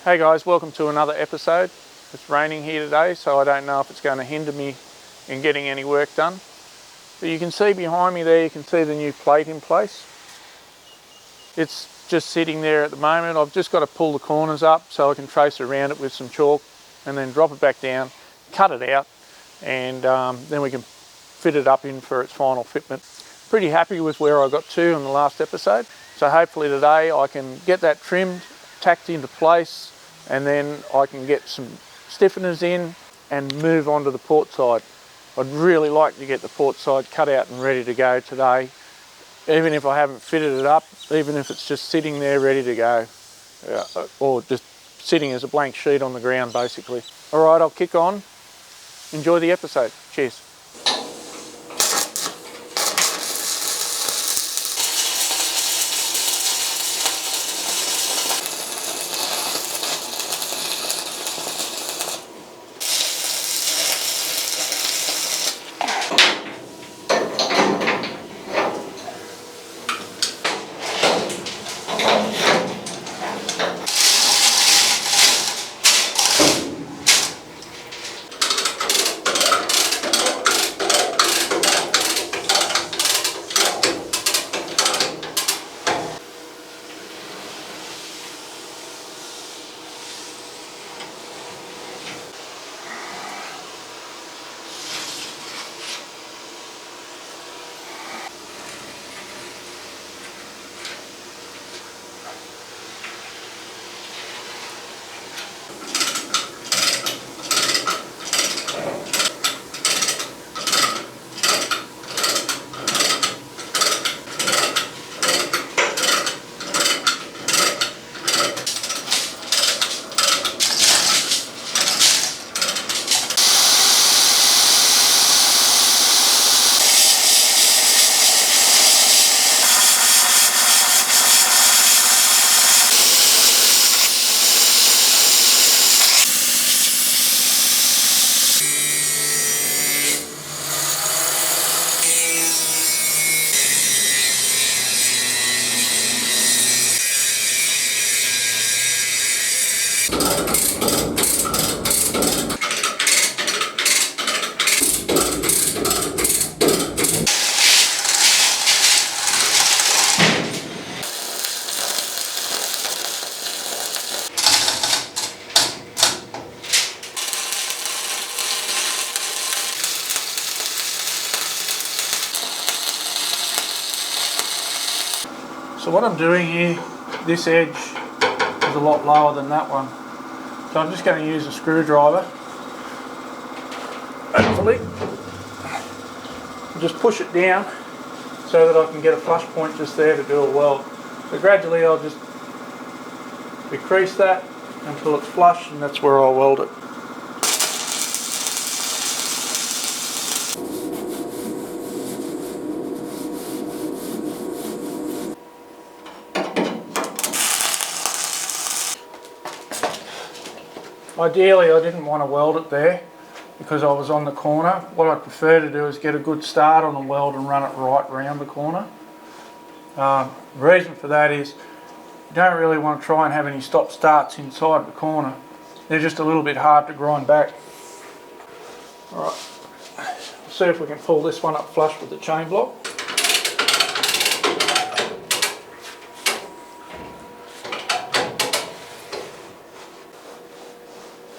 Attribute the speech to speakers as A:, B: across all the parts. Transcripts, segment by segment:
A: Hey guys, welcome to another episode. It's raining here today, so I don't know if it's going to hinder me in getting any work done. But you can see behind me there, you can see the new plate in place. It's just sitting there at the moment. I've just got to pull the corners up so I can trace around it with some chalk and then drop it back down, cut it out, and then we can fit it up in for its final fitment. Pretty happy with where I got to in the last episode. So hopefully today I can get that trimmed, tacked into place, and then I can get some stiffeners in and move on to the port side. I'd really like to get the port side cut out and ready to go today, even if I haven't fitted it up, even if it's just sitting there ready to go, or just sitting as a blank sheet on the ground basically. All right, I'll kick on. Enjoy the episode. Cheers. So what I'm doing here, this edge is a lot lower than that one. So I'm just going to use a screwdriver, hopefully, and just push it down so that I can get a flush point just there to do a weld. So gradually I'll just decrease that until it's flush, and that's where I'll weld it. Ideally I didn't want to weld it there because I was on the corner. What I prefer to do is get a good start on the weld and run it right round the corner. The reason for that is you don't really want to try and have any stop starts inside the corner. They're just a little bit hard to grind back. Alright, see if we can pull this one up flush with the chain block.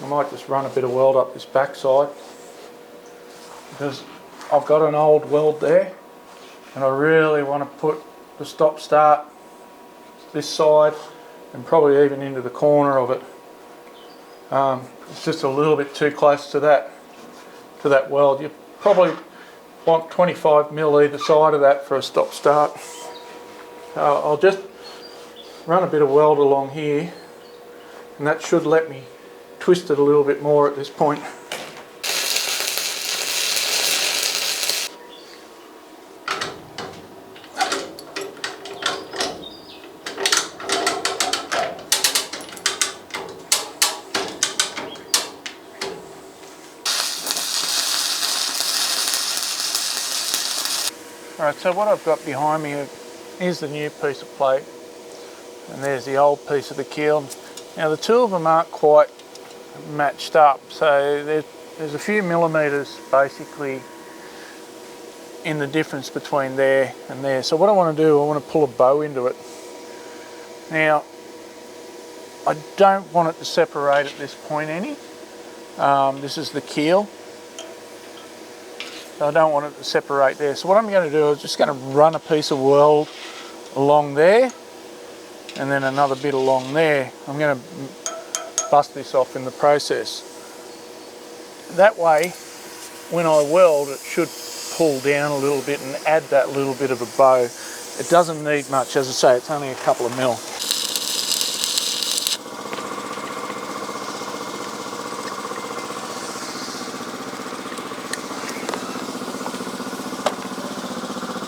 A: I might just run a bit of weld up this back side because I've got an old weld there and I really want to put the stop start this side and probably even into the corner of it. It's just a little bit too close to that weld. You probably want 25mm either side of that for a stop start. I'll just run a bit of weld along here and that should let me twist it a little bit more at this point. Alright, so what I've got behind me is the new piece of plate, and there's the old piece of the keel. Now the two of them aren't quite matched up, so there's a few millimetres basically in the difference between there and there. So what I want to do, I want to pull a bow into it. Now I don't want it to separate at this point any. This is the keel, so I don't want it to separate there. So what I'm going to do is just going to run a piece of weld along there and then another bit along there. I'm going to bust this off in the process. That way when I weld it should pull down a little bit and add that little bit of a bow. It doesn't need much, as I say, it's only a couple of mil.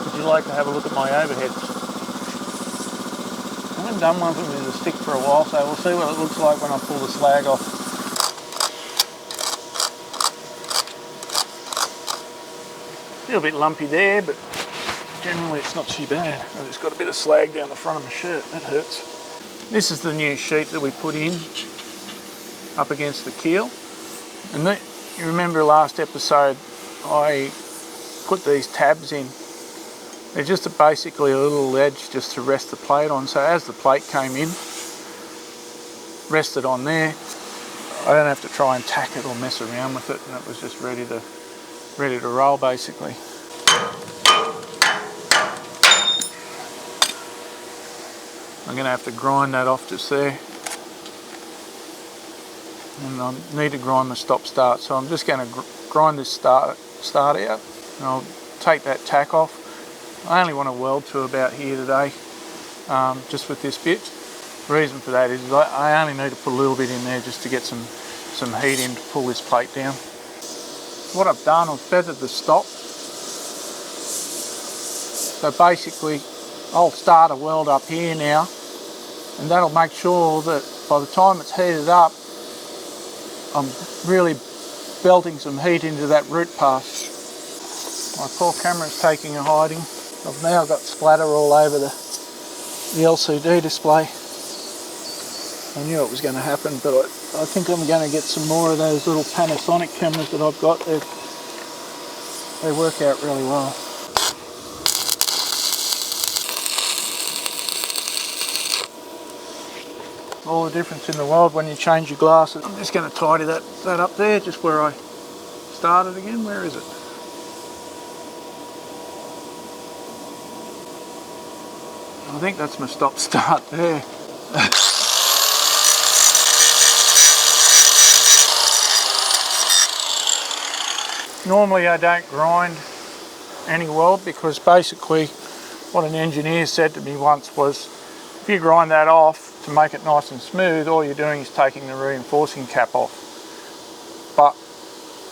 A: Would you like to have a look at my overheads? I haven't done one with a stick for a while, so we'll see what it looks like when I pull the slag off. Still a bit lumpy there, but generally it's not too bad. I've just got a bit of slag down the front of my shirt, that hurts. This is the new sheet that we put in up against the keel. And you remember last episode I put these tabs in. They're just basically a little ledge just to rest the plate on. So as the plate came in, rested on there, I don't have to try and tack it or mess around with it, and it was just ready to roll basically. I'm going to have to grind that off just there, and I need to grind the stop start, so I'm just going to grind this start out, and I'll take that tack off. I only want to weld to about here today, just with this bit. The reason for that is I only need to put a little bit in there just to get some heat in to pull this plate down. What I've done, I've feathered the stop. So basically I'll start a weld up here now, and that'll make sure that by the time it's heated up, I'm really belting some heat into that root pass. My poor camera's taking a hiding. I've now got splatter all over the LCD display. I knew it was going to happen, but I think I'm going to get some more of those little Panasonic cameras that I've got. They work out really well. All the difference in the world when you change your glasses. I'm just going to tidy that up there, just where I started again. Where is it? I think that's my stop start there. Normally I don't grind any weld, because basically what an engineer said to me once was, if you grind that off to make it nice and smooth, all you're doing is taking the reinforcing cap off. But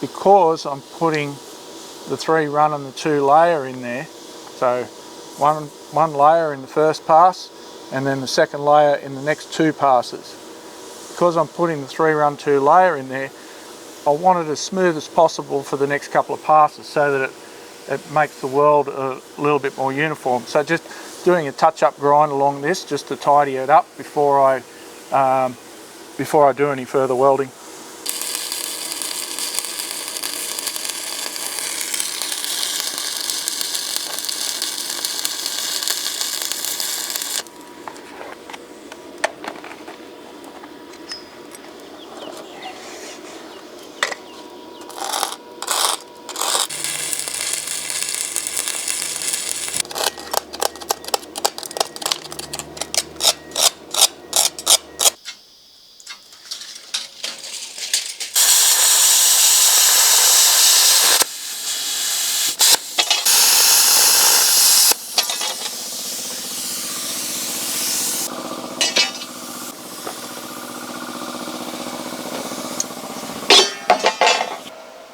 A: because I'm putting the 3 run and the 2 layer in there, so one layer in the first pass and then the second layer in the next 2 passes. Because I'm putting the 3 run 2 layer in there, I want it as smooth as possible for the next couple of passes, so that it makes the weld a little bit more uniform. So just doing a touch-up grind along this just to tidy it up before I do any further welding.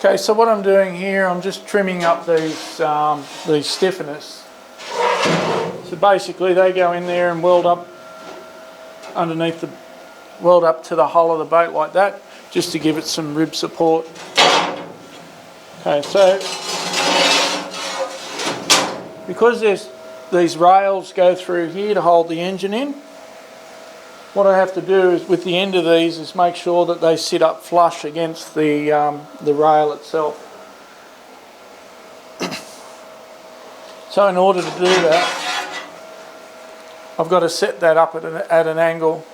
A: Okay, so what I'm doing here, I'm just trimming up these stiffeners. So basically they go in there and weld up underneath weld up to the hull of the boat like that, just to give it some rib support. Okay, so because these rails go through here to hold the engine in, What I have to do is with the end of these is make sure that they sit up flush against the rail itself. So in order to do that, I've got to set that up at an angle,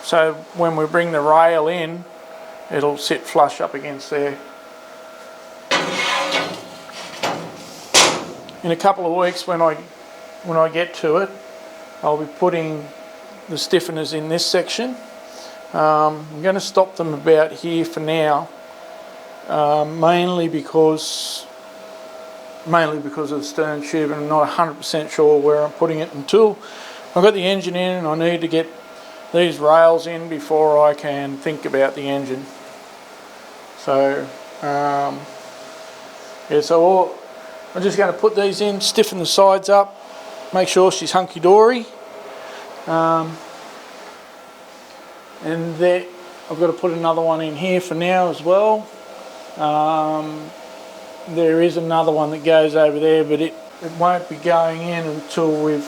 A: so when we bring the rail in, it'll sit flush up against there. In a couple of weeks, when I get to it, I'll be putting the stiffeners in this section. I'm going to stop them about here for now, mainly because of the stern tube, and I'm not 100% sure where I'm putting it until I've got the engine in, and I need to get these rails in before I can think about the engine. So yeah, so I'm just going to put these in, stiffen the sides up, make sure she's hunky-dory, and there I've got to put another one in here for now as well. There is another one that goes over there, but it won't be going in until we've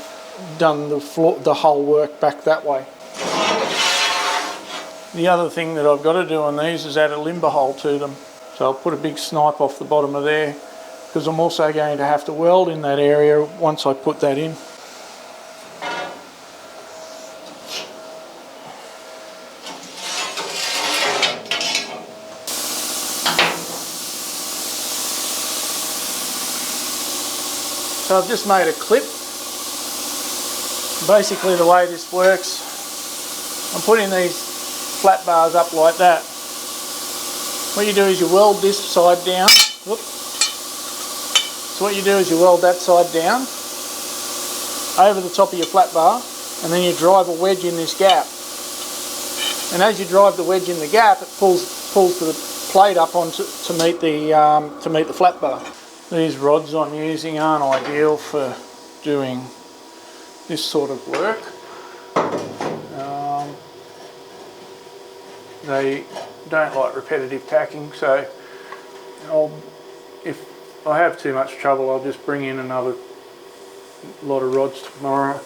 A: done the whole work back that way. The other thing that I've got to do on these is add a limber hole to them. So I'll put a big snipe off the bottom of there, because I'm also going to have to weld in that area once I put that in. So I've just made a clip. Basically the way this works, I'm putting these flat bars up like that. What you do is you weld this side down. Whoop. So what you do is you weld that side down over the top of your flat bar, and then you drive a wedge in this gap. And as you drive the wedge in the gap, it pulls the plate up onto to meet the flat bar. These rods I'm using aren't ideal for doing this sort of work. They don't like repetitive tacking, so if I have too much trouble, I'll just bring in another lot of rods tomorrow.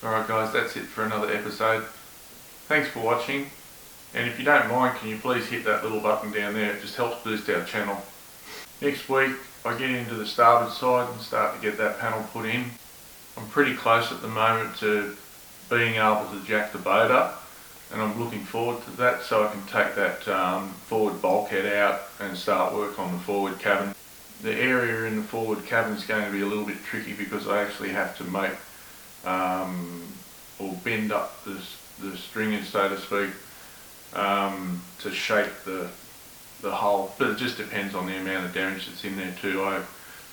B: Alright guys, that's it for another episode. Thanks for watching, and if you don't mind, can you please hit that little button down there? It just helps boost our channel. Next week I get into the starboard side and start to get that panel put in. I'm pretty close at the moment to being able to jack the boat up, and I'm looking forward to that so I can take that forward bulkhead out and start work on the forward cabin. The area in the forward cabin is going to be a little bit tricky because I actually have to make or bend up the stringers, so to speak, to shape the hull, but it just depends on the amount of damage that's in there too. I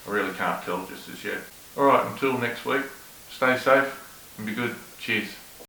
B: really can't tell just as yet. Alright, until next week, stay safe and be good. Cheers.